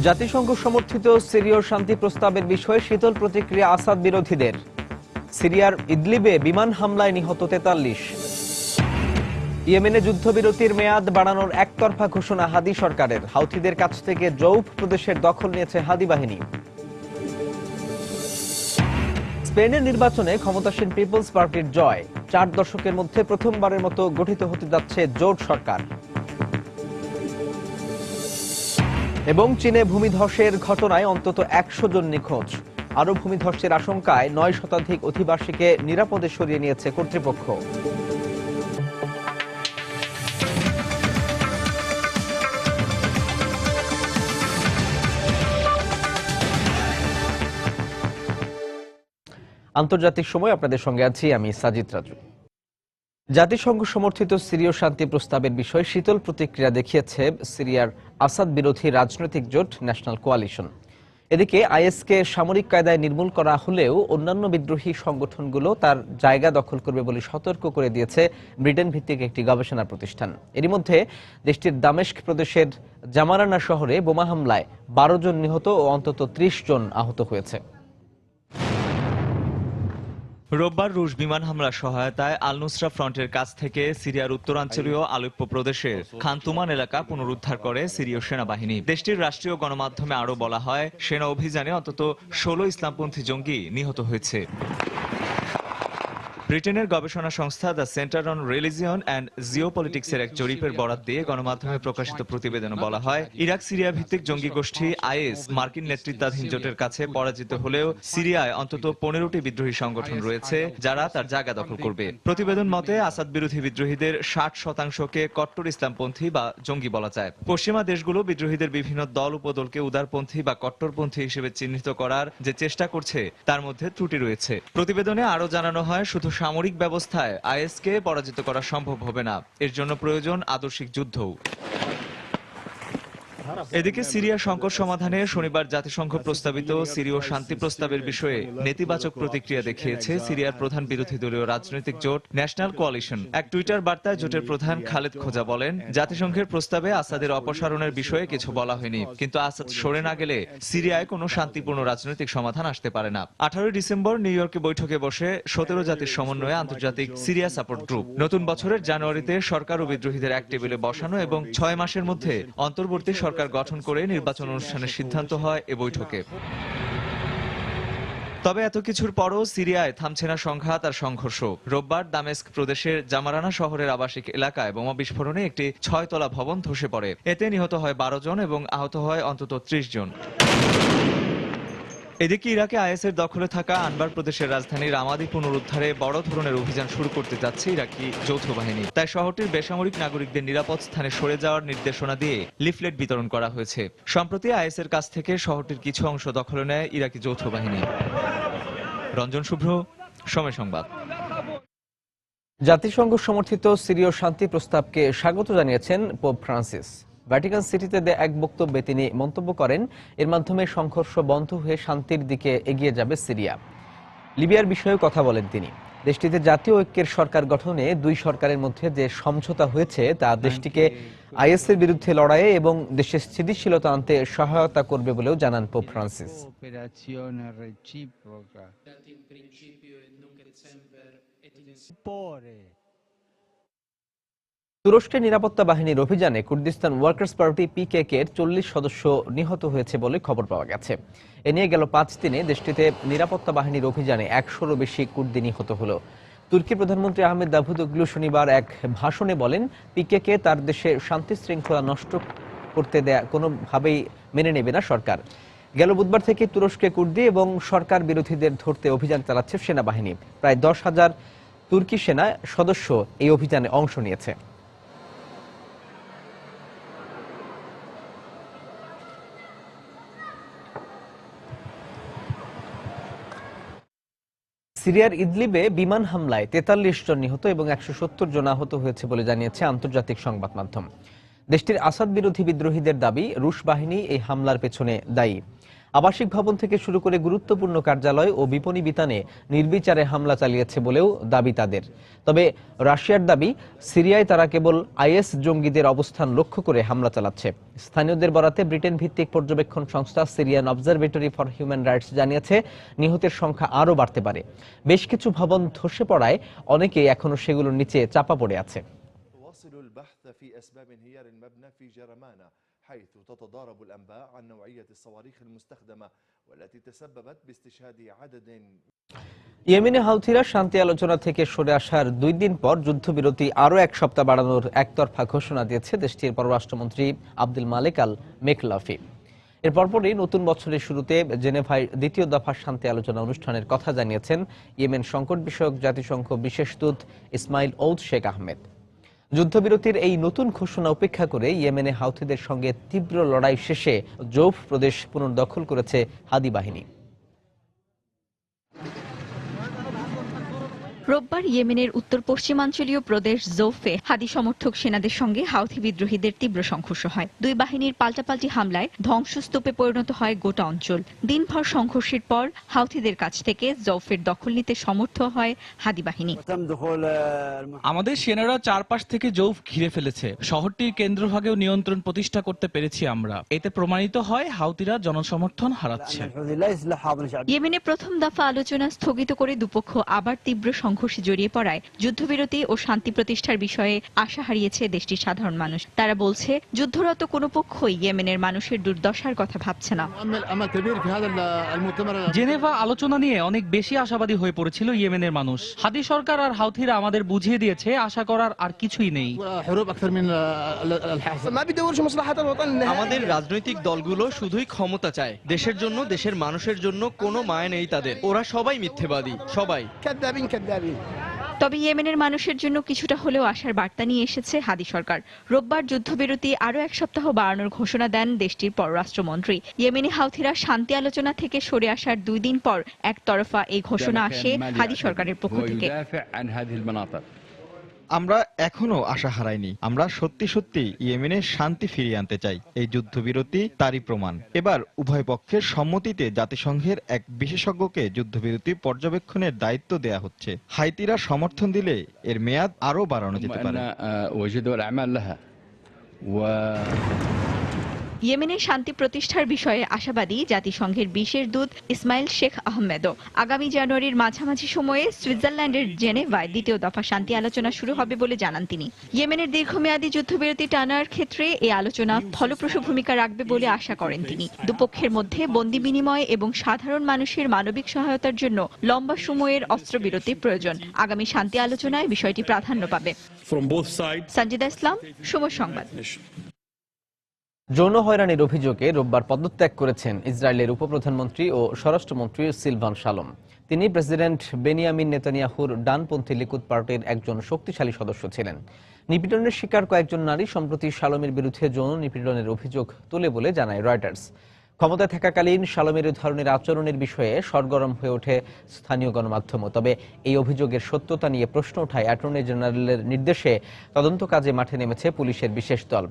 জাতিসংঘ সমর্থিত সিরীয় শান্তি প্রস্তাবের বিষয়ে শীতল প্রতিক্রিয়া আসাদ বিরোধীদের। সিরিয়ার ইদলিবে বিমান হামলায় নিহত ৪৩। ইয়েমেনে যুদ্ধবিরতির মেয়াদ বাড়ানোর একতরফা ঘোষণা হাদি সরকারের। হাউথিদের কাছ থেকে জৌফ প্রদেশের দখল নিয়েছে হাদি বাহিনী। স্পেনের নির্বাচনে ক্ষমতাসীন পিপলস পার্টির জয়। ৪ দশকের মধ্যে প্রথমবারের মতো গঠিত হতে যাচ্ছে জোট সরকার। এবং চীনে ভূমিধসের ঘটনায় অন্তত ১০০ জন নিখোঁজ। আরও ভূমিধসের আশঙ্কায় ৯ শতাধিক অধিবাসীকে নিরাপদে সরিয়ে নিয়েছে কর্তৃপক্ষ। আন্তর্জাতিক সময় আপনাদের সঙ্গে আছি আমি সাজিদ রাজু। জাতিসংঘ সমর্থিত সিরীয় শান্তি প্রস্তাবের বিষয়ে শীতল প্রতিক্রিয়া দেখিয়েছে সিরিয়ার আসাদ বিরোধী রাজনৈতিক জোট ন্যাশনাল কোয়ালিশন। এদিকে আইএসকে সামরিক কায়দায় নির্মূল করা হলেও অন্যান্য বিদ্রোহী সংগঠনগুলো তার জায়গা দখল করবে বলে সতর্ক করে দিয়েছে ব্রিটেন ভিত্তিক একটি গবেষণা প্রতিষ্ঠান। এরই মধ্যে দেশটির দামেস্ক প্রদেশের জামারানা শহরে বোমা হামলায় ১২ জন নিহত ও অন্তত ৩০ জন আহত হয়েছে। রোববার রুশ বিমান হামলার সহায়তায় আল নুসরা ফ্রন্টের কাছ থেকে সিরিয়ার উত্তরাঞ্চলীয় আলেপ্পো প্রদেশের খান তুমান এলাকা পুনরুদ্ধার করে সিরীয় সেনাবাহিনী। দেশটির রাষ্ট্রীয় গণমাধ্যমে আরও বলা হয়, সেনা অভিযানে অন্তত ১৬ ইসলামপন্থী জঙ্গি নিহত হয়েছে। ব্রিটেনের গবেষণা সংস্থা the centre on religion and জিওপলিটিক্সের এক জরিপের বরাত দিয়ে গণমাধ্যমে প্রকাশিত প্রতিবেদনে বলা হয়, ইরাক সিরিয়া ভিত্তিক জঙ্গি গোষ্ঠী আইএস মার্কিন নেতৃত্বাধীন জোটের কাছে পরাজিত হলেও সিরিয়ায় অন্তত ১৫টি বিদ্রোহী সংগঠন রয়েছে যারা তার জায়গা দখল করবে। প্রতিবেদন মতে আসাদ বিরোধী বিদ্রোহীদের ৬০%কে কট্টর ইসলামপন্থী বা জঙ্গি বলা যায়। পশ্চিমা দেশগুলো বিদ্রোহীদের বিভিন্ন দল উপদলকে উদারপন্থী বা কট্টরপন্থী হিসেবে চিহ্নিত করার যে চেষ্টা করছে তার মধ্যে ত্রুটি রয়েছে। প্রতিবেদনে আরও জানানো হয়, শুধু সামরিক ব্যবস্থায় আইএসকে পরাজিত করা সম্ভব হবে না, এর জন্য প্রয়োজন আদর্শিক যুদ্ধও। এদিকে সিরিয়া সংকট সমাধানে শনিবার জাতিসংঘ প্রস্তাবিত সিরীয় শান্তি প্রস্তাবের বিষয়ে নেতিবাচক প্রতিক্রিয়া দেখিয়েছে সিরিয়ার প্রধান বিরোধী দলীয় রাজনৈতিক জোট ন্যাশনাল কোয়ালিশন। এক টুইটার বার্তায় জোটের প্রধান খালেদ খোজা বলেন, জাতিসংঘের প্রস্তাবে আসাদের অপসারণের বিষয়ে কিছু বলা হয়নি, কিন্তু আসাদ সরে না গেলে সিরিয়ায় কোনো শান্তিপূর্ণ রাজনৈতিক সমাধান আসতে পারে না। 18 ডিসেম্বর নিউ ইয়র্কে বৈঠকে বসে 17 জাতির সমন্বয়ে আন্তর্জাতিক সিরিয়া সাপোর্ট গ্রুপ নতুন বছরের জানুয়ারিতে সরকার ও বিদ্রোহীদের এক টেবিলে বসানো এবং 6 মাসের মধ্যে অন্তর্বর্তী সরকার গঠন করে নির্বাচন অনুষ্ঠানের সিদ্ধান্ত হয় এ বৈঠকে। তবে এত কিছুর পরও সিরিয়ায় থামছে না সংঘাত আর সংঘর্ষ। রোববার দামেস্ক প্রদেশের জামারানা শহরের আবাসিক এলাকায় বোমা বিস্ফোরণে একটি 6 তলা ভবন ধসে পড়ে। এতে নিহত হয় 12 জন এবং আহত হয় অন্তত 30 জন। এদিকে ইরাকে আইএসের দখলে থাকা আনবার প্রদেশের রাজধানী রামাদি পুনরুদ্ধারে বড় ধরনের অভিযান শুরু করতে যাচ্ছে ইরাকি যৌথ বাহিনী। তাই শহরটির বেসামরিক নাগরিকদের নিরাপদ স্থানে সরে যাওয়ার নির্দেশনা দিয়ে লিফলেট বিতরণ করা হয়েছে। সম্প্রতি আইএসের কাছ থেকে শহরটির কিছু অংশ দখলে নেয় ইরাকি যৌথ বাহিনী। রঞ্জন শুভ্র, সময় সংবাদ। জাতিসংঘ সমর্থিত সিরীয় শান্তি প্রস্তাবকে স্বাগত জানিয়েছেন পোপ ফ্রান্সিস। ভ্যাটিকান সিটিতে দেয়া এক বক্তব্যে তিনি মন্তব্য করেন, এর মাধ্যমে সংঘর্ষ বন্ধ হয়ে শান্তির দিকে এগিয়ে যাবে সিরিয়া। লিবিয়ার বিষয়েও কথা বলেন তিনি। দেশটিতে জাতীয় ঐক্যের সরকার গঠনে দুই সরকারের মধ্যে যে সমঝোতা হয়েছে তা দেশটিকে আইএসের বিরুদ্ধে লড়াইয়ে এবং দেশের স্থিতিশীলতা আনতে সহায়তা করবে বলেও জানান পোপ ফ্রান্সিস। তুরস্কের নিরাপত্তা বাহিনীর অভিযানে কুর্দিস্তান ওয়ার্কার্স পার্টি পিকেকে 40 সদস্য নিহত হয়েছে বলে খবর পাওয়া গেছে। এ নিয়ে গেল 5 দিনে দেশটিতে নিরাপত্তা বাহিনীর অভিযানে 100-ও বেশি কুর্দি নিহত হলো। তুর্কি প্রধানমন্ত্রী আহমেদ দাভুদোগলু শনিবার এক ভাষণে বলেন, পিকেকে তার দেশে শান্তি শৃঙ্খলা নষ্ট করতে দেয়া কোনোভাবেই মেনে নেবে না সরকার। গেল বুধবার থেকে তুরস্কে কুর্দি এবং সরকার বিরোধীদের ধরতে অভিযান চালাচ্ছে সেনাবাহিনী। প্রায় 10,000 তুর্কি সেনা সদস্য এই অভিযানে অংশ নিয়েছে। সিরিয়ার ইদলিবে বিমান হামলায় 43 জন নিহত এবং 170 জন আহত হয়েছে বলে জানিয়েছে আন্তর্জাতিক সংবাদ মাধ্যম। দেশটির আসাদ বিরোধী বিদ্রোহীদের দাবি, রুশ বাহিনী এই হামলার পেছনে দায়ী। আবাসিক ভবন থেকে শুরু করে গুরুত্বপূর্ণ কার্যালয় ও বিপণী বিতানে নির্বিচারে হামলা চালিয়েছে বলেও দাবি তাদের। তবে রাশিয়ার দাবি, সিরিয়ায় তারা কেবল আইএস জঙ্গিদের অবস্থান লক্ষ্য করে হামলা চালাচ্ছে। স্থানীয়দের বরাতে ব্রিটেন ভিত্তিক পর্যবেক্ষণ সংস্থা Syrian observatory for human rights জানিয়েছে, নিহতের সংখ্যা আরও বাড়তে পারে। বেশ কিছু ভবন ধসে পড়ায় অনেকেই এখনো সেগুলোর নিচে চাপা পড়ে আছে। حيث تتضارب الأنباء عن نوعية الصواريخ المستخدمة والتي تسببت باستشهاد عدد। ইয়েমেনে হাউথিরা শান্তি আলোচনা থেকে সরে আসার 2 দিন পর যুদ্ধবিরতি আরও 1 সপ্তাহ বাড়ানোর একতরফা ঘোষণা দিয়েছে দেশটির পররাষ্ট্রমন্ত্রী আব্দুল মালেক আল মেকলাফি। এর পরপরই নতুন বছরের শুরুতে জেনেভায় দ্বিতীয় দফার শান্তি আলোচনা অনুষ্ঠানের কথা জানিয়েছেন ইয়েমেন সংকট বিষয়ক জাতিসংঘ বিশেষ দূত ইসমাইল ওদ শেখ আহমেদ। যুদ্ধবিরতির এই নতুন ঘোষণা উপেক্ষা করে ইয়েমেনে হাউথিদের সঙ্গে তীব্র লড়াই শেষে জৌফ প্রদেশ পুনর্দখল করেছে হাদি বাহিনী। রোববার ইয়েমেনের উত্তর পশ্চিমাঞ্চলীয় প্রদেশ জৌফে হাদি সমর্থক সেনাদের সঙ্গে হাউথি বিদ্রোহীদের তীব্র সংঘর্ষ হয়। দুই বাহিনীর পাল্টাপাল্টি হামলায় ধ্বংসস্তূপে পরিণত হয় গোটা অঞ্চল। দিনভর সংঘর্ষের পর হাউথিদের কাছ থেকে জৌফের দখল নিতে সমর্থ হয় হাদি বাহিনী। আমাদের সেনারা চারপাশ থেকে জৌফ ঘিরে ফেলেছে। শহরটির কেন্দ্রভাগেও নিয়ন্ত্রণ প্রতিষ্ঠা করতে পেরেছি আমরা। এতে প্রমাণিত হয় হাউথিরা জনসমর্থন হারাচ্ছে। ইয়েমেনে প্রথম দফা আলোচনা স্থগিত করে দুপক্ষ আবার তীব্র সংঘর্ষে জড়িয়ে পড়ায় যুদ্ধবিরতি ও শান্তি প্রতিষ্ঠার বিষয়ে আশা হারিয়েছে দেশটির সাধারণ মানুষ। তারা বলছে, যুদ্ধরত কোনো পক্ষই ইয়েমেনের মানুষের দুর্দশার কথা ভাবছে না। জেনেভা আলোচনা নিয়ে অনেক বেশি আশাবাদী হয়ে পড়েছিল ইয়েমেনের মানুষ। হাদি সরকার আর হাউথিরা আমাদের বুঝিয়ে দিয়েছে আশা করার আর কিছুই নেই। আমাদের রাজনৈতিক দলগুলো শুধুই ক্ষমতা চায়, দেশের জন্য, দেশের মানুষের জন্য কোনো মায়া নেই তাদের। ওরা সবাই মিথ্যেবাদী, সবাই। তবে ইয়েমেনের মানুষের জন্য কিছুটা হলেও আশার বার্তা নিয়ে এসেছে হাদি সরকার। রোববার যুদ্ধবিরতি আরও 1 সপ্তাহ বাড়ানোর ঘোষণা দেন দেশটির পররাষ্ট্রমন্ত্রী। ইয়েমেনি হাউথিরা শান্তি আলোচনা থেকে সরে আসার 2 দিন পর একতরফা এই ঘোষণা আসে হাদি সরকারের পক্ষ থেকে। আমরা এখনো আশা হারাইনি। আমরা সত্যি সত্যি ইয়েমেনের শান্তি ফিরিয়ে আনতে চাই। এই যুদ্ধবিরতি তারই প্রমাণ। এবার উভয় পক্ষের সম্মতিতে জাতিসংঘের এক বিশেষজ্ঞকে যুদ্ধবিরতি পর্যবেক্ষণের দায়িত্ব দেয়া হচ্ছে। হাইতিরা সমর্থন দিলে এর মেয়াদ আরও বাড়ানো যেতে পারে। ইয়েমেনের শান্তি প্রতিষ্ঠার বিষয়ে আশাবাদী জাতিসংঘের বিশেষ দূত ইসমাইল শেখ আহমেদও। আগামী জানুয়ারির মাঝামাঝি সময়ে সুইজারল্যান্ডের জেনেভায় দ্বিতীয় দফা শান্তি আলোচনা শুরু হবে বলে জানান তিনি। ইয়েমেনের দীর্ঘমেয়াদী যুদ্ধবিরতি টানার ক্ষেত্রে এই আলোচনা ফলপ্রসূ ভূমিকা রাখবে বলে আশা করেন তিনি। দুপক্ষের মধ্যে বন্দি বিনিময় এবং সাধারণ মানুষের মানবিক সহায়তার জন্য লম্বা সময়ের অস্ত্রবিরতি প্রয়োজন। আগামী শান্তি আলোচনায় বিষয়টি প্রাধান্য পাবে। সঞ্জিদা ইসলাম, সময় সংবাদ। যৌন হয়রানির অভিযোগে রোববার পদত্যাগ করেছেন ইসরায়েলের উপপ্রধানমন্ত্রী ও স্বরাষ্ট্রমন্ত্রী সিলভান শালম। তিনি প্রেসিডেন্ট বেনিয়ামিন নেতানিয়াহুর ডানপন্থী লিকুদ পার্টির একজন শক্তিশালী সদস্য ছিলেন। নিপীড়নের শিকার কয়েকজন নারী সম্প্রতি শালমের বিরুদ্ধে যৌন নিপীড়নের অভিযোগ তোলে বলে জানায় রয়টার্স। ক্ষমতায় থাকাকালীন শালমের এই ধরনের আচরণের বিষয়ে সরগরম হয়ে ওঠে স্থানীয় গণমাধ্যমও। তবে এই অভিযোগের সত্যতা নিয়ে প্রশ্ন ওঠায় অ্যাটর্নি জেনারেলের নির্দেশে তদন্ত কাজে মাঠে নেমেছে পুলিশের বিশেষ দল।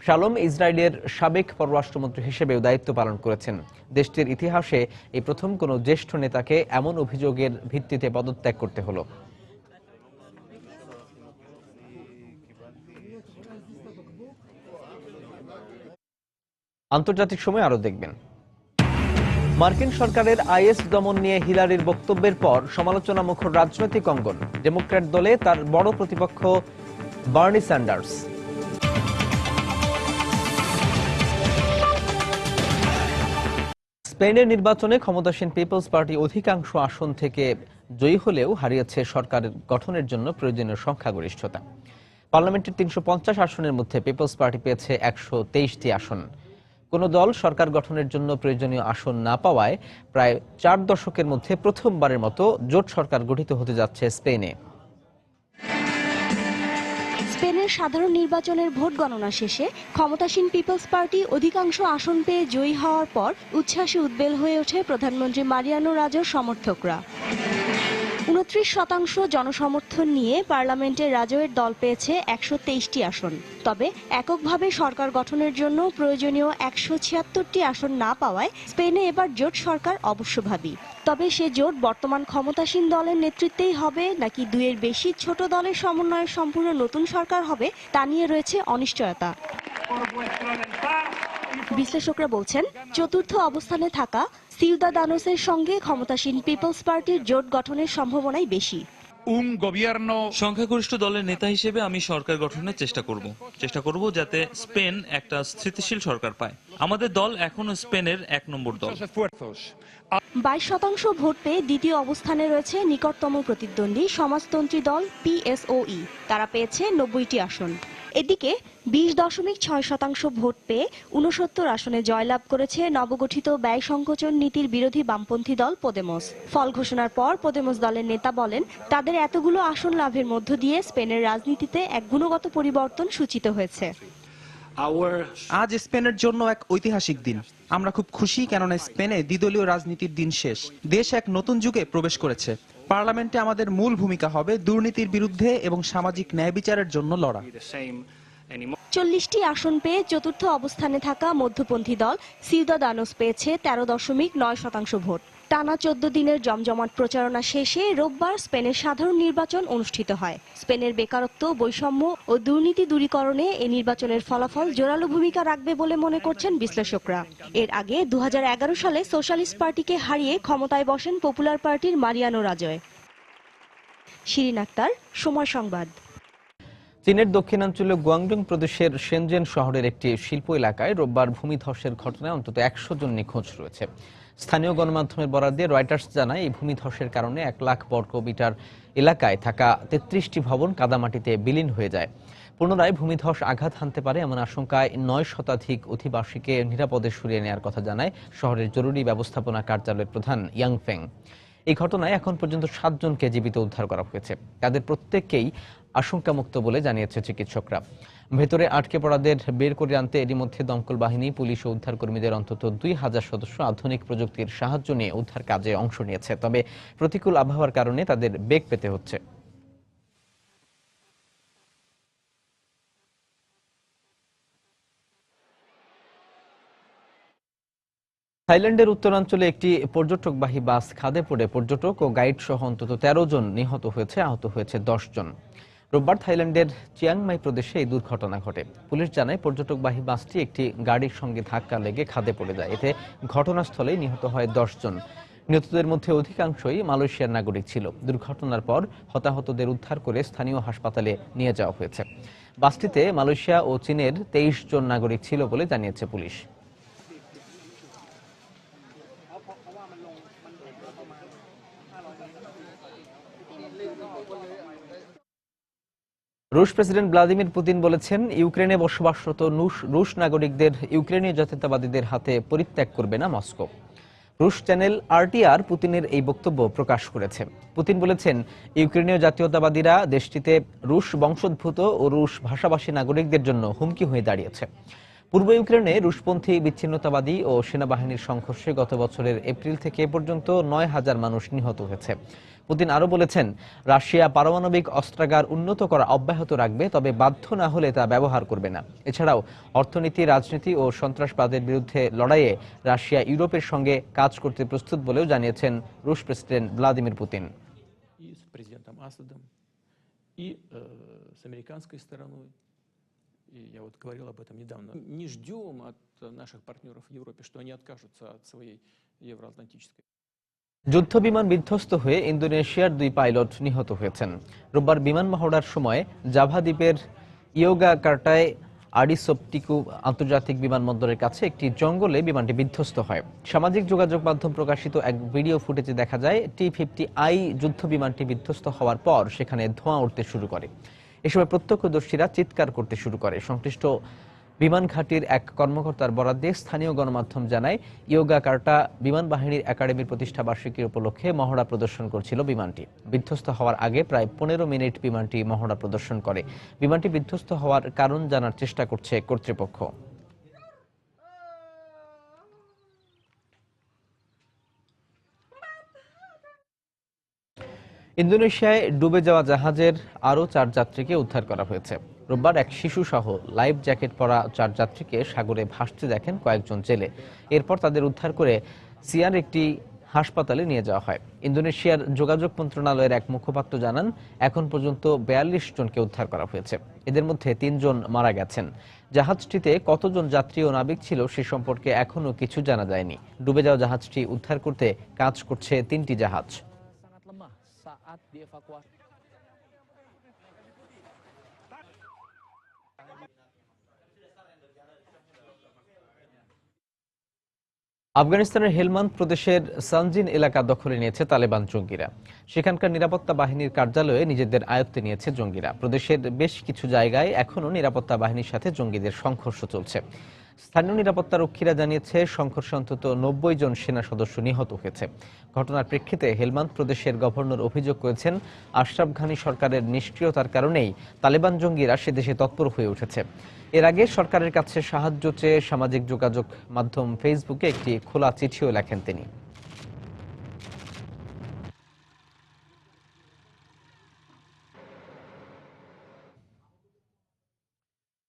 শালম ইসরায়েলের সাবেক পররাষ্ট্রমন্ত্রী হিসেবেও দায়িত্ব পালন করেছেন। দেশটির ইতিহাসে এই প্রথম কোনো জ্যেষ্ঠ নেতাকে এমন অভিযোগের ভিত্তিতে পদত্যাগ করতে হলো। আন্তর্জাতিক সময় আরো দেখবেন। মার্কিন সরকারের আইএস দমন নিয়ে হিলারির বক্তব্যের পর সমালোচনা মুখর রাজনৈতিক অঙ্গন। ডেমোক্র্যাট দলে তার বড় প্রতিপক্ষ বার্নি স্যান্ডার্স। স্পেনের নির্বাচনে ক্ষমতাসীন পিপলস পার্টি অধিকাংশ আসন থেকে জয়ী হলেও হারিয়েছে সরকার গঠনের জন্য প্রয়োজনীয় সংখ্যাগরিষ্ঠতা। পার্লামেন্টের 350 আসনের মধ্যে পিপলস পার্টি পেয়েছে 123টি আসন। কোন দল সরকার গঠনের জন্য প্রয়োজনীয় আসন না পাওয়ায় প্রায় 4 দশকের মধ্যে প্রথমবারের মতো জোট সরকার গঠিত হতে যাচ্ছে স্পেনে। স্পেনের সাধারণ নির্বাচনের ভোট গণনা শেষে ক্ষমতাসীন পিপলস পার্টি অধিকাংশ আসন পেয়ে জয়ী হওয়ার পর উচ্ছ্বাসে উদ্বেল হয়ে ওঠে প্রধানমন্ত্রী মারিয়ানো রাজোর সমর্থকরা। 29% জনসমর্থন নিয়ে পার্লামেন্টে রাজওয়ের দল পেয়েছে 123টি আসন। তবে এককভাবে সরকার গঠনের জন্য প্রয়োজনীয় 176টি আসন না পাওয়ায় স্পেনে এবার জোট সরকার অবশ্যভাবী। তবে সে জোট বর্তমান ক্ষমতাসীন দলের নেতৃত্বেই হবে নাকি দুইয়ের বেশি ছোট দলের সমন্বয়ে সম্পূর্ণ নতুন সরকার হবে তা নিয়ে রয়েছে অনিশ্চয়তা। বিশ্লেষকরা বলছেন, চতুর্থ অবস্থানে থাকা সিউদাদানোসের সঙ্গে ক্ষমতাসীন পিপলস পার্টির জোট গঠনের সম্ভাবনাই বেশি। সংখ্যাগরিষ্ঠ দলের নেতা হিসেবে আমি সরকার গঠনের চেষ্টা করব যাতে স্পেন একটা স্থিতিশীল সরকার পায়। আমাদের দল এখনো স্পেনের 1 নম্বর দল। 22% ভোট পেয়ে দ্বিতীয় অবস্থানে রয়েছে নিকটতম প্রতিদ্বন্দ্বী সমাজতন্ত্রী দল PSOE। তারা পেয়েছে 90টি আসন। এদিকে 20.6% ভোট পেয়ে 69 আসনে জয়লাভ করেছে নবগঠিত ব্যয় সংকোচন নীতির বিরোধী বামপন্থী দল পদেমোস। ফল ঘোষণার পর পদেমোস দলের নেতা বলেন, তাদের এতগুলো আসন লাভের মধ্য দিয়ে স্পেনের রাজনীতিতে এক গুণগত পরিবর্তন সূচিত হয়েছে। আজ স্পেনের জন্য এক ঐতিহাসিক দিন। আমরা খুব খুশি, কেননা স্পেনে দ্বিদলীয় রাজনীতির দিন শেষ। দেশ এক নতুন যুগে প্রবেশ করেছে। পার্লামেন্টে আমাদের মূল ভূমিকা হবে দুর্নীতির বিরুদ্ধে এবং সামাজিক ন্যায় বিচারের জন্য লড়া। 40টি আসন পেয়ে চতুর্থ অবস্থানে থাকা মধ্যপন্থী দল সিউদাদানোস পেয়েছে 13.9% ভোট। টানা 14 দিনের জমজমাট প্রচারণা শেষে রোববার স্পেনের সাধারণ নির্বাচন অনুষ্ঠিত হয়। স্পেনের বেকারত্ব, বৈষম্য ও দুর্নীতি দূরীকরণে এই নির্বাচনের ফলাফল জোরালো ভূমিকা রাখবে বলে মনে করছেন বিশ্লেষকরা। এর আগে 2011 সালে সোশ্যালিস্ট পার্টিকে হারিয়ে ক্ষমতায় বসেন পপুলার পার্টির মারিয়ানো রাজয়। শিরিন আক্তার, সময় সংবাদ। চীনের দক্ষিণাঞ্চলীয় গুয়াংডং প্রদেশের শেনজেন শহরের একটি শিল্প এলাকায় রোববার ভূমিধসের ঘটনায় অন্তত 100 জন নিখোঁজ রয়েছে। স্থানীয় গণমাধ্যমের বরাত দিয়ে রয়টার্স জানায়, এই ভূমিধসের কারণে 1 লাখ বর্গমিটার এলাকায় থাকা 33টি ভবন কাদামাটিতে বিলীন হয়ে যায়। পুনরায় ভূমিধস আঘাত হানতে পারে এমন আশঙ্কায় 9 শতাধিক অধিবাসীকে নিরাপদে সরিয়ে নেওয়ার কথা জানায় শহরের জরুরি ব্যবস্থাপনা কার্যালয়ের প্রধান ইয়াং ফেং। এই ঘটনায় এখন পর্যন্ত 7 জনকে জীবিত উদ্ধার করা হয়েছে। তাদের প্রত্যেককেই আশঙ্কামুক্ত বলে জানিয়েছে চিকিৎসকরা। ভেতরে আটকে পড়াদের বের করে আনতে এরই মধ্যে দমকল বাহিনী, পুলিশ ও উদ্ধারকর্মীদের অন্তত 2000 সদস্য আধুনিক প্রযুক্তির সাহায্য নিয়ে উদ্ধার কাজে অংশ নিয়েছে। তবে প্রতিকূল আবহাওয়ার কারণে তাদের বেগ পেতে হচ্ছে। থাইল্যান্ডের উত্তরাঞ্চলে একটি পর্যটকবাহী বাস খাদে পড়ে পর্যটক ও গাইড সহ অন্তত 13 জন নিহত হয়েছে, আহত হয়েছে 10 জন। রোববার থাইল্যান্ডের চিয়াংমাই প্রদেশে এই দুর্ঘটনা ঘটে। পুলিশ জানায়, পর্যটকবাহী বাসটি একটি গাড়ির সঙ্গে ধাক্কা লেগে খাদে পড়ে যায়। এতে ঘটনাস্থলেই নিহত হয় 10 জন। নিহতদের মধ্যে অধিকাংশই মালয়েশিয়ার নাগরিক ছিল। দুর্ঘটনার পর হতাহতদের উদ্ধার করে স্থানীয় হাসপাতালে নিয়ে যাওয়া হয়েছে। বাসটিতে মালয়েশিয়া ও চীনের 23 জন নাগরিক ছিল বলে জানিয়েছে পুলিশ। রুশ প্রেসিডেন্ট ভ্লাদিমির পুতিন বলেছেন, ইউক্রেনে বসবাসরত রুশ নাগরিকদের ইউক্রেনীয় জাতীয়তাবাদীদের হাতে পরিত্যাগ করবে না মস্কো। রুশ চ্যানেল RTR পুতিনের এই বক্তব্য প্রকাশ করেছে। পুতিন বলেছেন, ইউক্রেনীয় জাতীয়তাবাদীরা দেশটিতে রুশ বংশোদ্ভূত ও রুশ ভাষাভাষী নাগরিকদের জন্য হুমকি হয়ে দাঁড়িয়েছে। পূর্ব ইউক্রেনে রুশপন্থী বিচ্ছিন্নতাবাদী ও সেনাবাহিনীর সংঘর্ষে গত বছরের এপ্রিল থেকে এ পর্যন্ত 9000 মানুষ নিহত হয়েছে। পুতিন আরও বলেছেন, রাশিয়া পারমাণবিক অস্ত্রাগার উন্নত করা অব্যাহত রাখবে, তবে বাধ্য না হলে তা ব্যবহার করবে না। এছাড়াও অর্থনীতি, রাজনীতি ও সন্ত্রাসবাদের বিরুদ্ধে লড়াইয়ে রাশিয়া ইউরোপের সঙ্গে কাজ করতে প্রস্তুত বলেও জানিয়েছেন রুশ প্রেসিডেন্ট ভ্লাদিমির পুতিন। И я вот говорил об этом недавно. Не ждем от наших партнеров в Европе, что они откажутся от своей евроатлантической. যুদ্ধ বিমান বিধ্বস্ত হয়ে ইন্দোনেশিয়ার 2 পাইলট নিহত হয়েছেন। রোববার বিমান মহড়ার সময় জাভা দ্বীপের ইয়োগাকার্টায় আডিসোপটিকু আন্তর্জাতিক বিমানবন্দরের কাছে একটি জঙ্গলে বিমানটি বিধ্বস্ত হয়। সামাজিক যোগাযোগ মাধ্যম প্রকাশিত এক ভিডিও ফুটেজে দেখা যায়, T-50I যুদ্ধ বিমানটি বিধ্বস্ত হওয়ার পর সেখানে ধোঁয়া উঠতে শুরু করে। এ সময় প্রত্যক্ষদর্শীরা চিৎকার করতে শুরু করে। সংশ্লিষ্ট বিমান ঘাঁটির এক কর্মকর্তার বরাত দিয়ে স্থানীয় গণমাধ্যম জানায়, ইয়োগাকার্টা বিমান বাহিনীর একাডেমির প্রতিষ্ঠা বার্ষিকীর উপলক্ষে মহড়া প্রদর্শন করছিল বিমানটি। বিধ্বস্ত হওয়ার আগে প্রায় 15 মিনিট বিমানটি মহড়া প্রদর্শন করে। বিমানটি বিধ্বস্ত হওয়ার কারণ জানার চেষ্টা করছে কর্তৃপক্ষ। ইন্দোনেশিয়ায় ডুবে যাওয়া জাহাজের আরও 4 যাত্রীকে উদ্ধার করা হয়েছে। রোববার এক শিশু সহ লাইফ জ্যাকেট পরা 4 যাত্রীকে সাগরে ভাসতে দেখেন কয়েকজন জেলে। এরপর তাদের উদ্ধার করে সিয়ার একটি হাসপাতালে নিয়ে যাওয়া হয়। ইন্দোনেশিয়ার যোগাযোগ মন্ত্রণালয়ের এক মুখপাত্র জানান, এখন পর্যন্ত 42 জনকে উদ্ধার করা হয়েছে। এদের মধ্যে 3 জন মারা গেছেন। জাহাজটিতে কতজন যাত্রী ও নাবিক ছিল সে সম্পর্কে এখনও কিছু জানা যায়নি। ডুবে যাওয়া জাহাজটি উদ্ধার করতে কাজ করছে 3টি জাহাজ। আফগানিস্তানের হেলমান্দ প্রদেশের সানজিন এলাকা দখলে নিয়েছে তালেবান জঙ্গিরা। সেখানকার নিরাপত্তা বাহিনীর কার্যালয়ে নিজেদের আয়ত্তে নিয়েছে জঙ্গিরা। প্রদেশের বেশ কিছু জায়গায় এখনও নিরাপত্তা বাহিনীর সাথে জঙ্গিদের সংঘর্ষ চলছে। স্থানীয় নিরাপত্তা রক্ষীরা জানিয়েছে, সংঘর্ষে অন্তত 90 জন সেনা সদস্য নিহত হয়েছে। ঘটনার প্রেক্ষিতে হেলমান্দ প্রদেশের গভর্নর অভিযোগ করেছেন, আশরাফ ঘানি সরকারের নিষ্ক্রিয়তার কারণেই তালেবান জঙ্গিরা সে দেশে তৎপর হয়ে উঠেছে। এর আগে সরকারের কাছে সাহায্য চেয়ে সামাজিক যোগাযোগ মাধ্যম ফেসবুকে একটি খোলা চিঠিও লেখেন তিনি।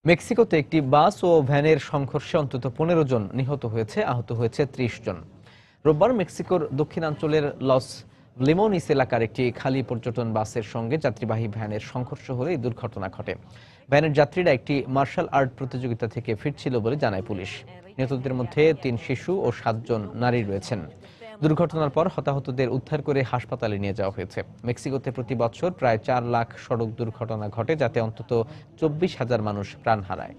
মেক্সিকোতে একটি বাস ও ভ্যানের সংঘর্ষে অন্তত 15 জন নিহত হয়েছে, আহত হয়েছে 30 জন। রোববার মেক্সিকোর দক্ষিণাঞ্চলের লস লিমোনিস এলাকার একটি খালি পর্যটন বাসের সঙ্গে যাত্রীবাহী ভ্যানের সংঘর্ষ হলে এই দুর্ঘটনা ঘটে। ভ্যানের যাত্রীরা একটি মার্শাল আর্ট প্রতিযোগিতা থেকে ফিরছিল বলে জানায় পুলিশ। নিহতদের মধ্যে 3 শিশু ও 7 জন নারী রয়েছেন। দুর্ঘটনার পর হতাহতদের উদ্ধার করে হাসপাতালে নিয়ে যাওয়া হয়েছে। মেক্সিকোতে প্রতি বছর প্রায় 4 লাখ সড়ক দুর্ঘটনা ঘটে, যাতে অন্তত 24,000 মানুষ প্রাণ হারায়।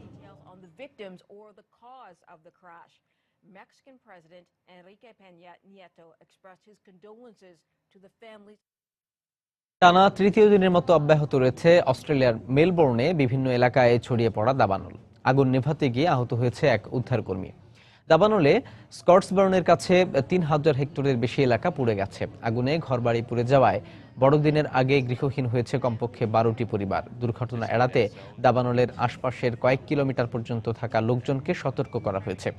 টানা তৃতীয় দিনের মতো অব্যাহত রয়েছে অস্ট্রেলিয়ার মেলবোর্নে বিভিন্ন এলাকায় ছড়িয়ে পড়া দাবানল। আগুন নেভাতে গিয়ে আহত হয়েছে এক উদ্ধারকর্মী। দাবানলে স্কটসবার্নের কাছে 3000 হেক্টরের বেশি এলাকা পুড়ে গেছে। আগুনে ঘরবাড়ি পুড়ে যাওয়ায় বড়দিনের আগে গৃহহীন হয়েছে কমপক্ষে 12টি পরিবার। দুর্ঘটনা এড়াতে দাবানলের আশপাশের কয়েক কিলোমিটার পর্যন্ত থাকা লোকজনকে সতর্ক করা হয়েছে।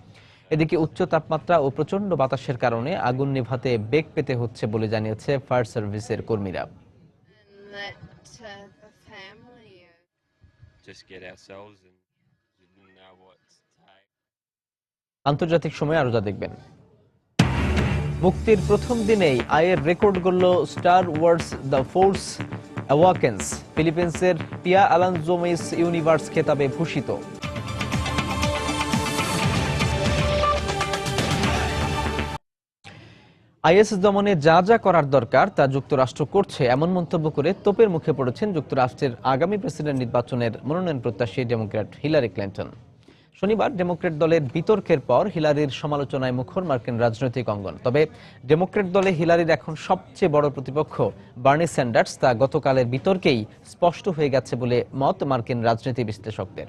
এদিকে উচ্চ তাপমাত্রা ও প্রচণ্ড বাতাসের কারণে আগুন নেভাতে বেগ পেতে হচ্ছে বলে জানিয়েছে ফায়ার সার্ভিসের কর্মীরা। আন্তর্জাতিক সময় আরো যা দেখবেন। মুক্তির প্রথম দিনেই আয়ের রেকর্ড গড়ল Star Wars the force awakens. ফিলিপিন্সের পিয়া আলানজো মিস ইউনিভার্স খেতাবে ভূষিত। আইএস দমনে যা যা করার দরকার তা যুক্তরাষ্ট্র করছে, এমন মন্তব্য করে তোপের মুখে পড়েছেন যুক্তরাষ্ট্রের আগামী প্রেসিডেন্ট নির্বাচনের মনোনয়ন প্রত্যাশী ডেমোক্র্যাট হিলারি ক্লিন্টন। শনিবার ডেমোক্র্যাট দলের বিতর্কের পর হিলারির সমালোচনায় মুখর মার্কিন রাজনৈতিক অঙ্গন। তবে ডেমোক্র্যাট দলে হিলারির এখন সবচেয়ে বড় প্রতিপক্ষ বার্নি স্যান্ডার্স, তা গতকালের বিতর্কেই স্পষ্ট হয়ে গেছে বলে মত মার্কিন রাজনীতি বিশ্লেষকদের।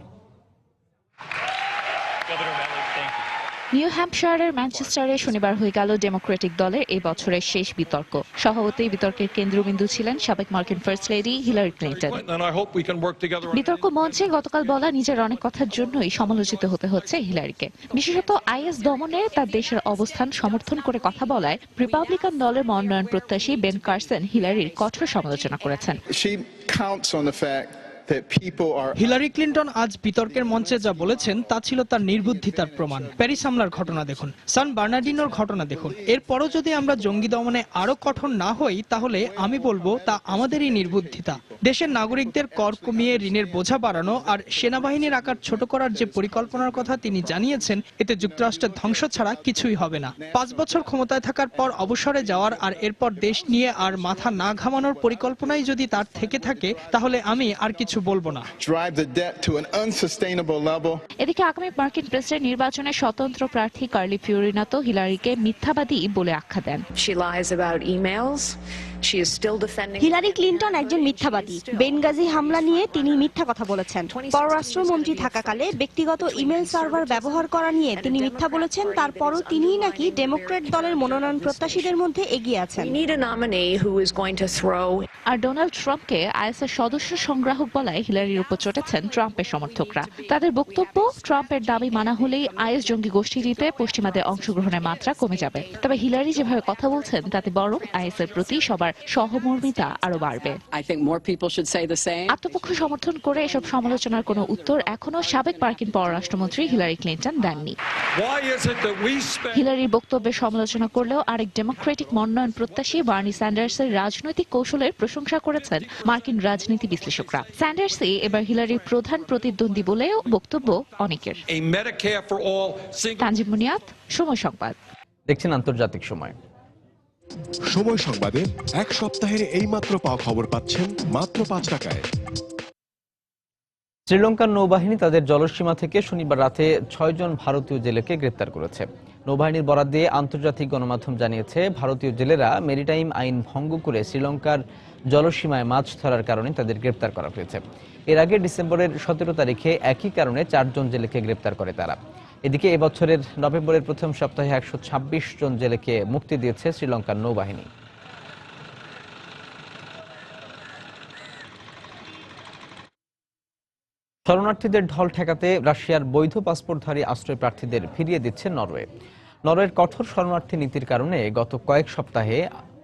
নিউ হ্যাম্পশায়ারের ম্যানচেস্টারে শনিবার হয়ে গেল ডেমোক্রেটিক দলের এই বছরের শেষ বিতর্ক। স্বভাবতই বিতর্কের কেন্দ্রবিন্দু ছিলেন সাবেক মার্কিন ফার্স্ট লেডি হিলারি ক্লিন্টন। বিতর্ক মঞ্চে গতকাল বলা নিজের অনেক কথার জন্যই সমালোচিত হতে হচ্ছে হিলারিকে। বিশেষত আইএস দমনে তার দেশের অবস্থান সমর্থন করে কথা বলায় রিপাবলিকান দলের মনোনয়ন প্রত্যাশী বেন কারসন হিলারির কঠোর সমালোচনা করেছেন। হিলারি ক্লিন্টন আজ বিতর্কের মঞ্চে যা বলেছেন তা ছিল তার নির্বুদ্ধিতার প্রমাণ। প্যারিস হামলার ঘটনা দেখুন, সান বার্নার্ডিনোর ঘটনা দেখুন। এরপরও যদি আমরা জঙ্গি দমনে আরো কঠোর না হই, তাহলে আমি বলবো তা আমাদেরই নির্বুদ্ধিতা। দেশের নাগরিকদের কর কমিয়ে ঋণের বোঝা বাড়ানো আর সেনাবাহিনীর আকার ছোট করার যে পরিকল্পনার কথা তিনি জানিয়েছেন, এতে যুক্তরাষ্ট্রের ধ্বংস ছাড়া কিছুই হবে না। 5 বছর ক্ষমতায় থাকার পর অবসরে যাওয়ার আর এরপর দেশ নিয়ে আর মাথা না ঘামানোর পরিকল্পনাই যদি তার থেকে থাকে, তাহলে আমি আর কিছু বলবো না। এদিকে আগামী মার্কিন প্রেসিডেন্ট নির্বাচনে স্বতন্ত্র প্রার্থী কার্লি ফিওরিনা তো হিলারিকে মিথ্যাবাদী বলে আখ্যা দেন। হিলারি ক্লিন্টন একজন মিথ্যাবাদী। বেনগাজি হামলা নিয়ে তিনি মিথ্যা কথা বলেছেন। পররাষ্ট্রমন্ত্রী থাকাকালে ব্যক্তিগত ইমেল সার্ভার ব্যবহার করা নিয়ে তিনি মিথ্যা বলেছেন। তারপরও তিনিই নাকি ডেমোক্র্যাট দলের মনোনয়ন প্রত্যাশীদের মধ্যে এগিয়ে আছেন। আর ডোনাল্ড ট্রাম্পকে আইএসের সদস্য সংগ্রাহক বলায় হিলারির উপর চটেছেন ট্রাম্পের সমর্থকরা। তাদের বক্তব্য, ট্রাম্পের দাবি মানা হলেই আইএস জঙ্গি গোষ্ঠীটিতে পশ্চিমাদের অংশগ্রহণের মাত্রা কমে যাবে। তবে হিলারি যেভাবে কথা বলছেন তাতে বরং আইএস এর প্রতি সবার সহমর্মিতা আরো বাড়বে। আত্মপক্ষ সমর্থন করে এসব সমালোচনার কোনো উত্তর এখনো সাবেক মার্কিন পররাষ্ট্রমন্ত্রী হিলারি ক্লিন্টন দেননি। হিলারির বক্তব্যের সমালোচনা করলেও আরেক ডেমোক্রেটিক মনোনয়ন প্রত্যাশী বার্নি স্যান্ডার্সের রাজনৈতিক কৌশলের প্রশংসা করেছেন মার্কিন রাজনীতি বিশ্লেষকরা। স্যান্ডার্সই এবার হিলারির প্রধান প্রতিদ্বন্দ্বী বলেও বক্তব্য অনেকের। তানজিম মুনিয়াত, সময় সংবাদ। দেখছেন আন্তর্জাতিক সময়। সময় সংবাদের এক সপ্তাহের এই মাত্র পাওয়া খবর পাচ্ছেন মাত্র 5 টাকায়। শ্রীলঙ্কার নৌবাহিনী তাদের জলসীমা থেকে শনিবার রাতে 6 জন ভারতীয় জেলেকে গ্রেপ্তার করেছে। নৌবাহিনীর বরাত দিয়ে আন্তর্জাতিক গণমাধ্যম জানিয়েছে, ভারতীয় জেলেরা মেরিটাইম আইন ভঙ্গ করে শ্রীলঙ্কার জলসীমায় মাছ ধরার কারণে তাদের গ্রেপ্তার করা হয়েছে। এর আগে ডিসেম্বরের 17 তারিখে একই কারণে 4 জন জেলেকে গ্রেপ্তার করে তারা। এদিকে এবছরের নভেম্বরের প্রথম সপ্তাহে 126 জন জেলেকে মুক্তি দিয়েছে শ্রীলঙ্কার নৌবাহিনী। শরণার্থীদের ঢল ঠেকাতে রাশিয়ার বৈধ পাসপোর্টধারী আশ্রয় প্রার্থীদের ফিরিয়ে দিচ্ছে নরওয়ে। নরওয়ের কঠোর শরণার্থী নীতির কারণে গত কয়েক সপ্তাহে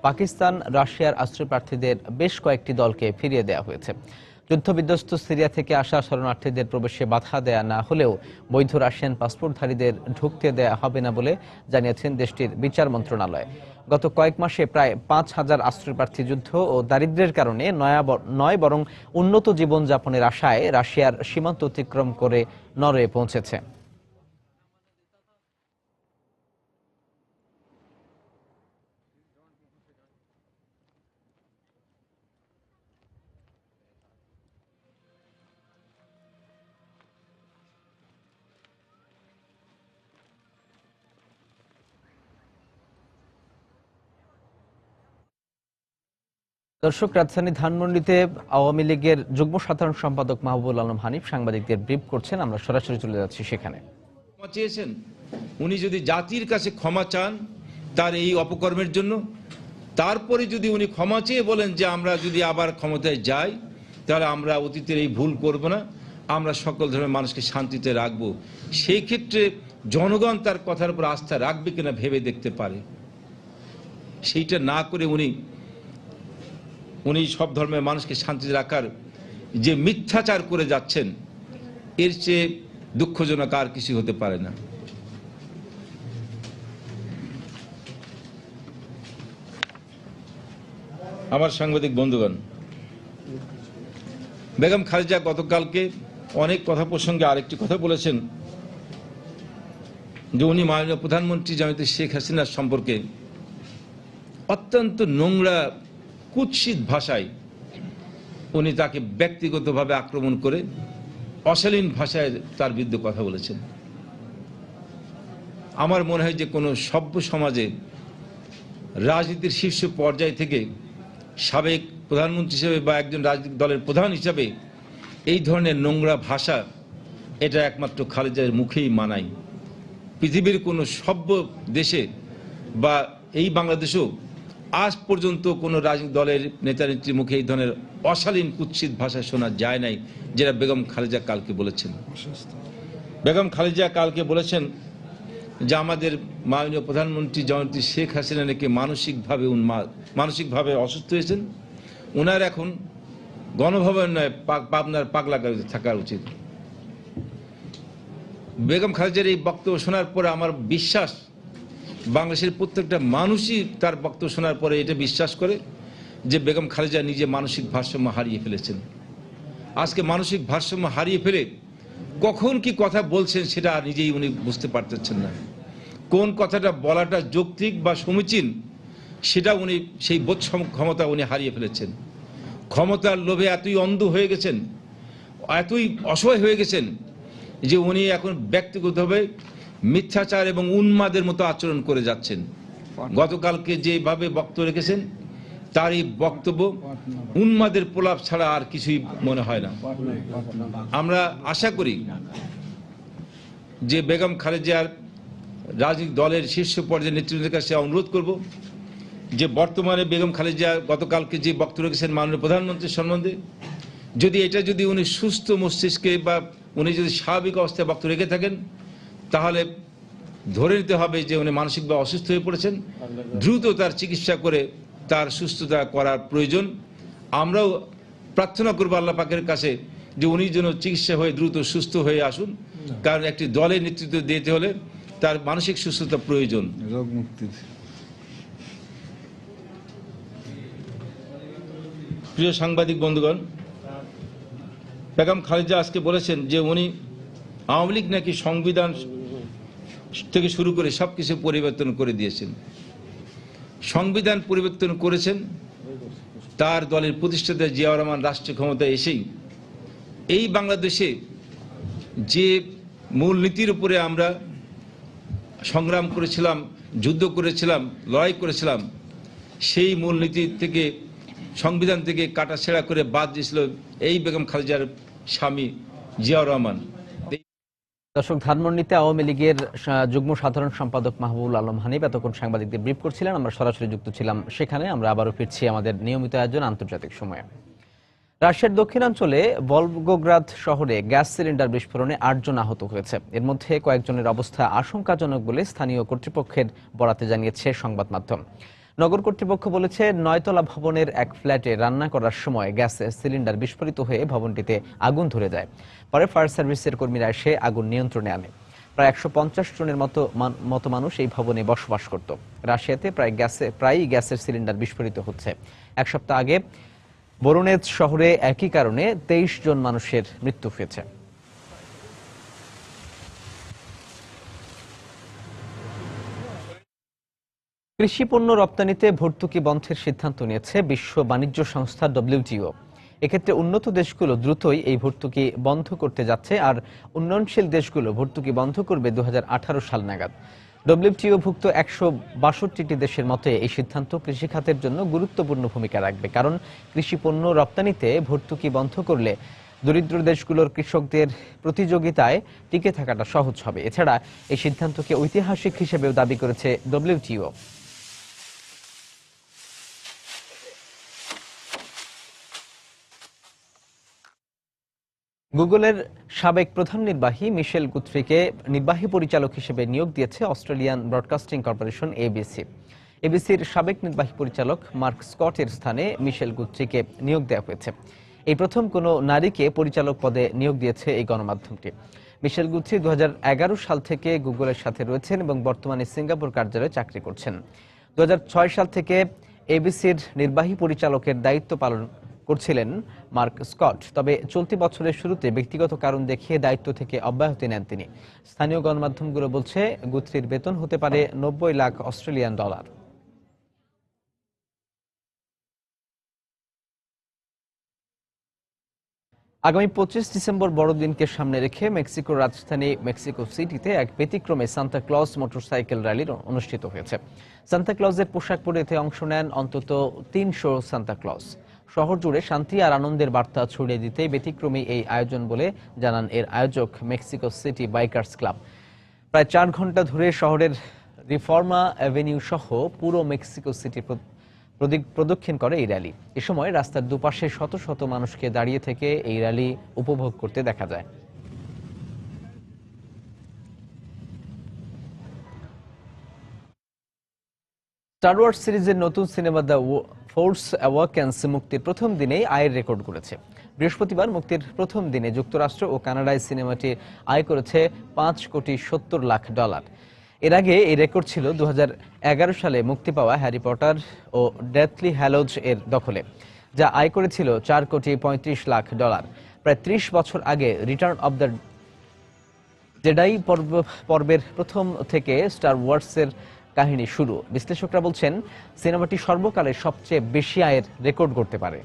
পাকিস্তান রাশিয়ার আশ্রয় প্রার্থীদের বেশ কয়েকটি দলকে ফিরিয়ে দেওয়া হয়েছে। যুদ্ধবিধ্বস্ত সিরিয়া থেকে আসা শরণার্থীদের প্রবেশে বাধা দেয়া না হলেও বৈধ রাশিয়ান পাসপোর্টধারীদের ঢুকতে দেয়া হবে না বলে জানিয়েছেন দেশটির বিচার মন্ত্রণালয়। গত কয়েক মাসে প্রায় 5,000 আশ্রয়প্রার্থী যুদ্ধ ও দারিদ্র্যের কারণে নয় বরং উন্নত জীবনযাপনের আশায় রাশিয়ার সীমান্ত অতিক্রম করে নরওয়ে পৌঁছেছে। দর্শক, রাজধানী ধানমন্ডিতে আওয়ামী লীগের যুগ্ম সাধারণ সম্পাদক মাহবুবুল আলম হানিফ সাংবাদিকদের ব্রিফ করছেন। আমরা সরাসরি চলে যাচ্ছি সেখানে। ক্ষমা চেয়েছেন, উনি যদি জাতির কাছে ক্ষমা চান তার এই অপকর্মের জন্য, তারপরে যদি উনি ক্ষমা চেয়ে বলেন যে আমরা যদি আবার ক্ষমতায় যাই তাহলে আমরা অতীতের এই ভুল করব না, আমরা সকল ধরনের মানুষকে শান্তিতে রাখবো, সেই ক্ষেত্রে জনগণ তার কথার উপর আস্থা রাখবে কিনা ভেবে দেখতে পারে। সেইটা না করে উনি সব ধর্মের মানুষকে শান্তিতে রাখার যে মিথ্যাচার করে যাচ্ছেন, এর চেয়ে দুঃখজনক আর কিছু হতে পারে না। আমার সাংবাদিক বন্ধুগণ, বেগম খালেদা গতকালকে অনেক কথা প্রসঙ্গে আরেকটি কথা বলেছেন যে উনি মাননীয় প্রধানমন্ত্রী জননেত্রী শেখ হাসিনার সম্পর্কে অত্যন্ত নোংরা কুৎসিত ভাষায় উনি তাকে ব্যক্তিগতভাবে আক্রমণ করে অশালীন ভাষায় তার বিরুদ্ধে কথা বলেছেন। আমার মনে হয় যে কোনো সভ্য সমাজে রাজনীতির শীর্ষ পর্যায় থেকে সাবেক প্রধানমন্ত্রী হিসেবে বা একজন রাজনৈতিক দলের প্রধান হিসাবে এই ধরনের নোংরা ভাষা, এটা একমাত্র খালেদার মুখেই মানায়। পৃথিবীর কোনো সভ্য দেশে বা এই বাংলাদেশেও আজ পর্যন্ত কোনো রাজনৈতিক দলের নেতা নেত্রীর মুখে এই ধরনের অশালীন কুৎসিত ভাষা শোনা যায় নাই, যেটা বেগম খালেদা কালকে বলেছেন। বেগম খালেদা কালকে বলেছেন যে আমাদের মাননীয় প্রধানমন্ত্রী জননেত্রী শেখ হাসিনা নাকি মানসিকভাবে অসুস্থ হয়েছেন, ওনার এখন গণভবন নয় পাবনার পাগলা গাড়িতে থাকা উচিত। বেগম খালেদার এই বক্তব্য শোনার পরে আমার বিশ্বাস বাংলাদেশের প্রত্যেকটা মানুষই তার বক্তব্য শোনার পরে এটা বিশ্বাস করে যে বেগম খালেদা নিজে মানসিক ভারসাম্য হারিয়ে ফেলেছেন। আজকে মানসিক ভারসাম্য হারিয়ে ফেলে কখন কি কথা বলছেন সেটা নিজেই উনি বুঝতে পারতেছেন না। কোন কথাটা বলাটা যৌক্তিক বা সমীচীন সেটা উনি সেই বোধ ক্ষমতা উনি হারিয়ে ফেলেছেন। ক্ষমতার লোভে এতই অন্ধ হয়ে গেছেন, এতই অসহায় হয়ে গেছেন যে উনি এখন ব্যক্তিগতভাবে মিথ্যাচার এবং উন্মাদের মতো আচরণ করে যাচ্ছেন। গতকালকে যেভাবে বক্তব্য রেখেছেন তার এই বক্তব্য উন্মাদের প্রলাপ ছাড়া আর কিছুই মনে হয় না। আমরা আশা করি যে বেগম খালেদার রাজনৈতিক দলের শীর্ষ পর্যায়ের নেতৃত্বের কাছে অনুরোধ করব যে বর্তমানে বেগম খালেদা গতকালকে যে বক্তব্য রেখেছেন মাননীয় প্রধানমন্ত্রীর সম্বন্ধে, যদি উনি সুস্থ মস্তিষ্কে বা উনি যদি স্বাভাবিক অবস্থায় বক্তব্য রেখে থাকেন, তাহলে ধরে নিতে হবে যে উনি মানসিকভাবে অসুস্থ হয়ে পড়েছেন। দ্রুত তার চিকিৎসা করে তার সুস্থতা করার প্রয়োজন। আমরাও প্রার্থনা করবো আল্লাহ পাকের কাছে যে উনি যেন চিকিৎসা হয়ে দ্রুত সুস্থ হয়ে আসুন, কারণ একটি দলের নেতৃত্ব দিতে হলে তার মানসিক সুস্থতা প্রয়োজন। প্রিয় সাংবাদিক বন্ধুগণ, বেগম খালেদা আজকে বলেছেন যে উনি আওয়ামী লীগ নাকি সংবিধান থেকে শুরু করে সবকিছু পরিবর্তন করে দিয়েছেন। সংবিধান পরিবর্তন করেছেন তার দলের প্রতিষ্ঠাতা জিয়াউর রহমান রাষ্ট্রীয় ক্ষমতায় এসেই। এই বাংলাদেশে যে মূলনীতির উপরে আমরা সংগ্রাম করেছিলাম, যুদ্ধ করেছিলাম, লড়াই করেছিলাম, সেই মূলনীতি থেকে, সংবিধান থেকে কাটাছেঁড়া করে বাদ দিয়েছিল এই বেগম খালেদার স্বামী জিয়াউর রহমান। দর্শক, ধানমন্ডিতে আওয়ামী লীগের যুগ্ম সাধারণ সম্পাদক মাহবুবুল আলম হানিফ এতক্ষণ সাংবাদিকদের ব্রিফ করছিলেন। আমরা সরাসরি যুক্ত ছিলাম সেখানে। আমরা আবারও ফিরছি আমাদের নিয়মিত আয়োজন আন্তর্জাতিক সময়ে। রাশিয়ার দক্ষিণাঞ্চলে ভলগোগ্রাদ শহরে গ্যাস সিলিন্ডার বিস্ফোরণে 8 জন আহত হয়েছে। এর মধ্যে কয়েকজনের অবস্থা আশঙ্কাজনক বলে স্থানীয় কর্তৃপক্ষের বরাতে জানিয়েছে সংবাদ মাধ্যম। নগর কর্তৃপক্ষ বলেছে 9তলা ভবনের এক ফ্ল্যাটে রান্না করার সময় গ্যাসের সিলিন্ডার বিস্ফোরিত হয়ে ভবনটিতে আগুন ধরে যায়। পরে ফায়ার সার্ভিসের কর্মীরা এসে আগুন নিয়ন্ত্রণে আনে। প্রায় 150 জনের মতো মানুষ এই ভবনে বসবাস করত। রাশিয়াতে প্রায়ই গ্যাসের সিলিন্ডার বিস্ফোরিত হচ্ছে। এক সপ্তাহ আগে ভোরোনেজ শহরে একই কারণে 23 জন মানুষের মৃত্যু হয়েছে। কৃষি পণ্য রপ্তানিতে ভর্তুকি বন্ধের সিদ্ধান্ত নিয়েছে বিশ্ব বাণিজ্য সংস্থা WTO। এক্ষেত্রে উন্নত দেশগুলো দ্রুতই এই ভর্তুকি বন্ধ করতে যাচ্ছে, আর উন্নয়নশীল দেশগুলো ভর্তুকি বন্ধ করবে 2018 সাল নাগাদ। WTO-ভুক্ত 162টি দেশের মতে এই সিদ্ধান্ত কৃষি খাতের জন্য গুরুত্বপূর্ণ ভূমিকা রাখবে, কারণ কৃষি পণ্য রপ্তানিতে ভর্তুকি বন্ধ করলে দরিদ্র দেশগুলোর কৃষকদের প্রতিযোগিতায় টিকে থাকাটা সহজ হবে। এছাড়া এই সিদ্ধান্তকে ঐতিহাসিক হিসেবেও দাবি করেছে WTO। গুগলের সাবেক প্রধান নির্বাহী মিশেল গুথ্রিকে নির্বাহী পরিচালক হিসেবে নিয়োগ দিয়েছে অস্ট্রেলিয়ান ব্রডকাস্টিং কর্পোরেশন ABC। ABCর সাবেক নির্বাহী পরিচালক মার্ক স্কটের স্থানে মিশেল গুথ্রিকে নিয়োগ দেওয়া হয়েছে। এই প্রথম কোনো নারীকে পরিচালক পদে নিয়োগ দিয়েছে এই গণমাধ্যমটি। মিশেল গুথ্রি 2011 সাল থেকে গুগলের সাথে রয়েছেন এবং বর্তমানে সিঙ্গাপুর কার্যালয়ে চাকরি করছেন। 2006 সাল থেকে ABCর নির্বাহী পরিচালকের দায়িত্ব পালন করছিলেন মার্ক স্কট। তবে চলতি বছরের শুরুতে ব্যক্তিগত কারণ দেখিয়ে দায়িত্ব থেকে অব্যাহতি নেন তিনি। স্থানীয় গণমাধ্যমগুলো বলছে গুথ্রির বেতন হতে পারে 90 লাখ অস্ট্রেলিয়ান ডলার। আগামী 25 ডিসেম্বর বড়দিনকে সামনে রেখে মেক্সিকোর রাজধানী মেক্সিকো সিটিতে এক ব্যতিক্রমে সান্তা ক্লজ মোটরসাইকেল র্যালি অনুষ্ঠিত হয়েছে। সান্তা ক্লজের পোশাক পরে এতে অংশ নেন অন্তত 300 সান্তা ক্লজ। শহর জুড়ে শান্তি আর আনন্দের বার্তা ছড়িয়ে দিতে ব্যতিক্রমী এই আয়োজন বলে জানান এর আয়োজক মেক্সিকো সিটি বাইকার্স ক্লাব। প্রায় 4 ঘন্টা ধরে শহরের রিফর্মা অ্যাভিনিউ সহ পুরো মেক্সিকো সিটি প্রদক্ষিণ করে এই র্যালি। এ সময় রাস্তার দুপাশে শত শত মানুষকে দাঁড়িয়ে থেকে এই র্যালি উপভোগ করতে দেখা যায়। স্টার ওয়ার্স সিরিজের নতুন সিনেমা দ্য ফোর্স অ্যাওয়াকেন্স মুক্তির প্রথম দিনেই আয়ের রেকর্ড করেছে। বৃহস্পতিবার মুক্তির প্রথম দিনে যুক্তরাষ্ট্র ও কানাডায় সিনেমাটি আয় করেছে $5.70 কোটি। এর আগে এই রেকর্ড ছিল 2011 সালে মুক্তি পাওয়া হ্যারি পটার ও ডেথলি হ্যালোজ এর দখলে, যা আয় করেছিল $4.35 কোটি। প্রায় 30 বছর আগে রিটার্ন অব দ্য জেডাই পর্বের প্রথম থেকে স্টার ওয়ার্সের কাহিনী শুরু। বিশ্লেষকরা বলছেন সিনেমাটি সর্বকালের সবচেয়ে বেশি আয়ের রেকর্ড করতে পারে।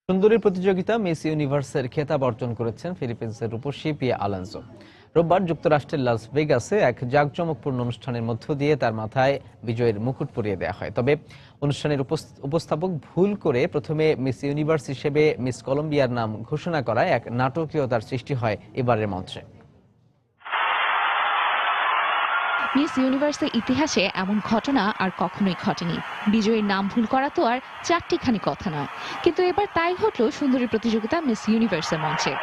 সুন্দরী প্রতিযোগিতা মিস ইউনিভার্সের খেতাব অর্জন করেছেন ফিলিপিন্সের রূপসী পিয়া আলোনসো। রোববার যুক্তরাষ্ট্রের লাস ভেগাসে এক জাঁকজমকপূর্ণ অনুষ্ঠানের মধ্য দিয়ে তার মাথায় বিজয়ের মুকুট পরিয়ে দেওয়া হয়। তবে অনুষ্ঠানের উপস্থাপক ভুল করে প্রথমে মিস ইউনিভার্স হিসেবে মিস কলম্বিয়ার নাম ঘোষণা করায় এক নাটকীয়তার সৃষ্টি হয় এবারের মঞ্চে। মিস ইউনিভার্সের ইতিহাসে এমন ঘটনা আর কখনোই ঘটেনি। বিজয়ীর নাম ভুল করা তো আর চারটিখানি কথা নয়, কিন্তু এবার তাই ঘটল সুন্দরী প্রতিযোগিতা মিস ইউনিভার্সের মঞ্চে।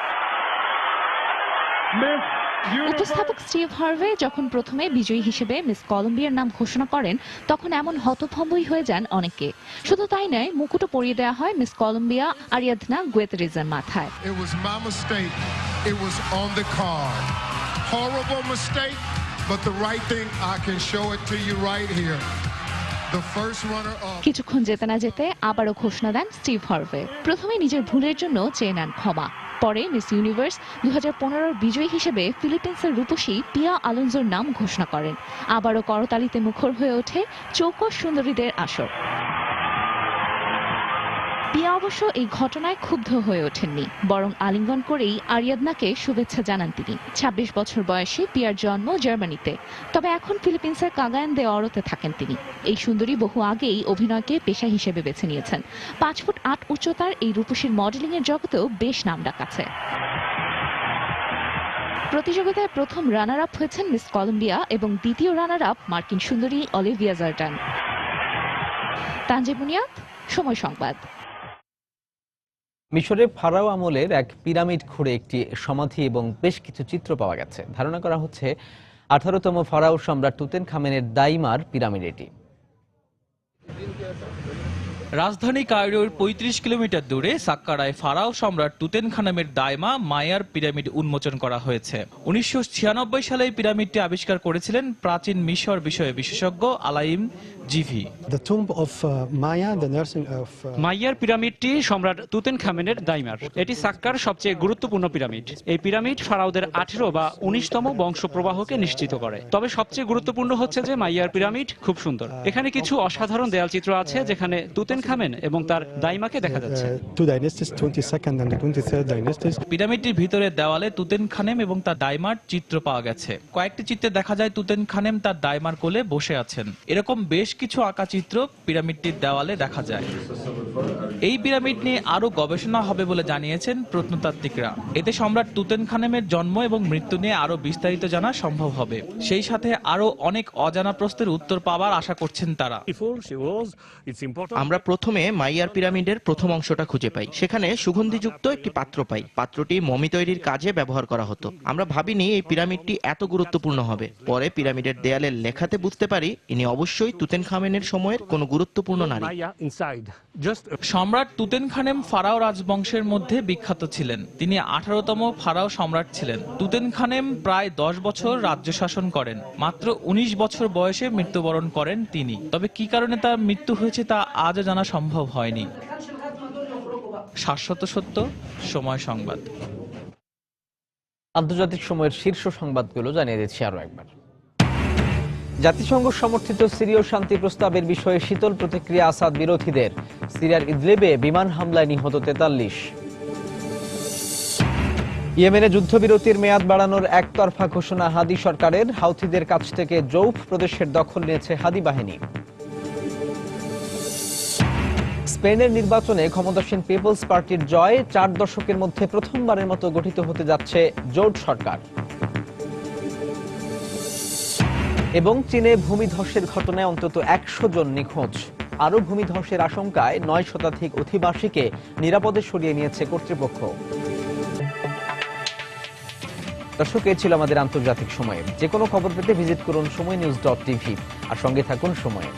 উপস্থাপক স্টিভ হার্ভে যখন প্রথমে বিজয়ী হিসেবে মিস কলম্বিয়ার নাম ঘোষণা করেন, তখন এমন হতভম্বই হয়ে যান অনেকে। শুধু তাই নয়, মুকুটও পরিয়ে দেওয়া হয় মিস কলম্বিয়া আরিয়াদনা গুয়েতেরেজের মাথায়। But the right thing, I can show it to you right here. The first runner up. কিছুক্ষণ যেতে না যেতে আবারও ঘোষণা দেন স্টিভ হার্ভে। প্রথমে নিজের ভুলের জন্য চেয়ে নেন ক্ষমা। পরে মিস ইউনিভার্স 2015 বিজয়ী হিসেবে ফিলিপিন্সের রূপসী পিয়া আলোনজোর নাম ঘোষণা করেন। আবারও করতালিতে মুখর হয়ে ওঠে চৌকস সুন্দরীদের আসর। পিয়া অবশ্য এই ঘটনায় ক্ষুব্ধ হয়ে ওঠেননি, বরং আলিঙ্গন করেই আরিয়াদনাকে শুভেচ্ছা জানান তিনি। 26 বছর বয়সে পিয়ার জন্ম জার্মানিতে, তবে এখন ফিলিপিন্সের কাগায়ান দে অরোতে থাকেন তিনি। এই সুন্দরী বহু আগেই অভিনয়কে পেশা হিসেবে বেছে নিয়েছেন। 5 ফুট 8 উচ্চতার এই রূপসীর মডেলিং এর জগতেও বেশ নামডাক আছে। প্রতিযোগিতায় প্রথম রানার আপ হয়েছেন মিস কলম্বিয়া এবং দ্বিতীয় রানার আপ মার্কিন সুন্দরী অলিভিয়া জার্টান। তানজিম মুনিয়াত, সময় সংবাদ। মিশরে ফারাও আমলের এক পিরামিড খুঁড়ে একটি সমাধি এবং বেশ কিছু চিত্র পাওয়া গেছে। ধারণা করা হচ্ছে 18তম ফারাও সম্রাট তুতেনখামেনের দাইমার পিরামিড এটি। রাজধানী কায়রোর 35 কিলোমিটার দূরে সাক্কারায় ফারাও সম্রাট তুতেনখামেনের দাইমা মায়ার পিরামিড উন্মোচন করা হয়েছে। 1996 সালে এই পিরামিডটি আবিষ্কার করেছিলেন প্রাচীন মিশর বিষয়ে বিশেষজ্ঞ আলাইম জিভি। মায়ার পিরামিডটি সম্রাট তুতেনখামেনের দাইমার। এটি সাক্কার সবচেয়ে গুরুত্বপূর্ণ পিরামিড। এই পিরামিড ফারাওদের 18 বা 19তম বংশ প্রবাহকে নিশ্চিত করে। তবে সবচেয়ে গুরুত্বপূর্ণ হচ্ছে যে মায়ার পিরামিড খুব সুন্দর। এখানে কিছু অসাধারণ দেয়ালচিত্র আছে যেখানে তুতেনখামেন এবং তার দাইমাকে দেখা যাচ্ছে। পিরামিডটির ভিতরে দেওয়ালে তুতেনখামেন এবং তার দাইমার চিত্র পাওয়া গেছে। কয়েকটি চিত্রে দেখা যায় তুতেনখামেন তার দাইমার কোলে বসে আছেন। এরকম বেশ কিছু আঁকা চিত্র পিরামিডটির দেওয়ালে দেখা যায়। এই পিরামিড নিয়ে আরো গবেষণা হবে বলে জানিয়েছেন প্রত্নতাত্ত্বিকরা। এতে সম্রাট তুতেনখামেনের জন্ম এবং মৃত্যু নিয়ে আরো বিস্তারিত জানা সম্ভব হবে। সেই সাথে আরো অনেক অজানা প্রশ্নের উত্তর পাওয়ার আশা করছেন তারা। আমরা প্রথমে মাইয়ার পিরামিডের প্রথম অংশটা খুঁজে পাই। সেখানে সুগন্ধিযুক্ত একটি পাত্র পাই। পাত্রটি মমি তৈরির কাজে ব্যবহার করা হতো। আমরা ভাবিনি এই পিরামিডটি এত গুরুত্বপূর্ণ হবে। পরে পিরামিডের দেয়ালের লেখাতে বুঝতে পারি ইনি অবশ্যই তুতেনখামেনের সময়ের কোনো গুরুত্বপূর্ণ নারী। সম্রাট তুতেনখামেন ফারাও রাজবংশের মধ্যে বিখ্যাত ছিলেন। তিনি 18তম ফারাও সম্রাট ছিলেন। তুতেনখামেন প্রায় 10 বছর রাজ্য শাসন করেন। মাত্র 19 বছর বয়সে মৃত্যুবরণ করেন তিনি। তবে কি কারণে তার মৃত্যু হয়েছে তা আজও জানা সম্ভব হয়নি। শাশ্বত সত্য, সময় সংবাদ। আন্তর্জাতিক সময়ের শীর্ষ সংবাদগুলো জানিয়ে দিচ্ছি আরো একবার। জাতিসংঘ সমর্থিত সিরীয় শান্তি প্রস্তাবের বিষয়ে শীতল প্রতিক্রিয়া আসাদ বিরোধীদের। সিরিয়ার ইদলিবে বিমান হামলায় নিহত 43। ইয়েমেনে যুদ্ধবিরতির মেয়াদ বাড়ানোর একতরফা ঘোষণা হাদি সরকারের। হাউথিদের কাছ থেকে জৌফ প্রদেশের দখল নিয়েছে হাদি বাহিনী। স্পেনের নির্বাচনে ক্ষমতাসীন পিপলস পার্টির জয়। 4 দশকের মধ্যে প্রথমবারের মতো গঠিত হতে যাচ্ছে জোট সরকার। এবং চীনে ভূমিধসের ঘটনায় অন্তত 100 জন নিখোঁজ। আরও ভূমিধসের আশঙ্কায় 9 শতাধিক অধিবাসীকে নিরাপদে সরিয়ে নিয়েছে কর্তৃপক্ষ। দর্শক, এই ছিল আমাদের আন্তর্জাতিক সময়ে। যে কোনো খবর পেতে ভিজিট করুন সময়নিউজ.tv আর সঙ্গে থাকুন সময়ে।